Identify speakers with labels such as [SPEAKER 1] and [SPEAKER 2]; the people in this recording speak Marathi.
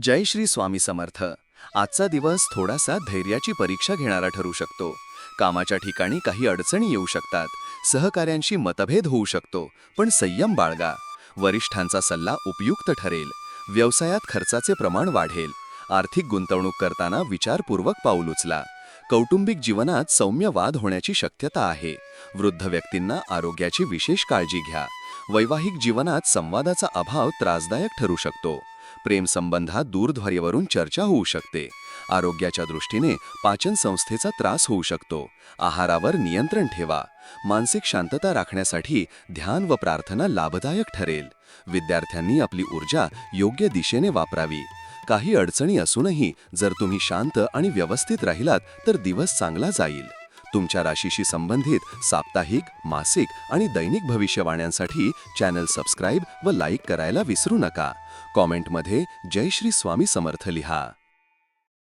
[SPEAKER 1] जय श्री स्वामी समर्थ. आजचा दिवस थोडासा धैर्याची परीक्षा घेणारा ठरू शकतो. कामाच्या ठिकाणी काही अडचणी येऊ शकतात. सहकाऱ्यांशी मतभेद होऊ शकतो, पण संयम बाळगा. वरिष्ठांचा सल्ला उपयुक्त ठरेल. व्यवसायात खर्चाचे प्रमाण वाढेल. आर्थिक गुंतवणूक करताना विचारपूर्वक पाऊल उचला. कौटुंबिक जीवनात सौम्य वाद होण्याची शक्यता आहे. वृद्ध व्यक्तींना आरोग्याची विशेष काळजी घ्या. वैवाहिक जीवनात संवादाचा अभाव त्रासदायक ठरू शकतो. प्रेम संबंधात दूरध्वनीवरून चर्चा होऊ शकते. आरोग्याच्या दृष्टीने पाचन संस्थेचा त्रास होऊ शकतो. आहारावर नियंत्रण ठेवा. मानसिक शांतता राखण्यासाठी ध्यान व प्रार्थना लाभदायक ठरेल. विद्यार्थ्यांनी आपली ऊर्जा योग्य दिशेने वापरावी. काही अडचणी असूनही जर तुम्ही शांत आणि व्यवस्थित राहिलात तर दिवस चांगला जाईल. तुमच्या राशीशी संबंधित साप्ताहिक, मासिक आणि दैनिक भविष्यवाण्यांसाठी चॅनल सबस्क्राईब व लाईक करायला विसरू नका. कॉमेंटमध्ये जय श्री स्वामी समर्थ लिहा.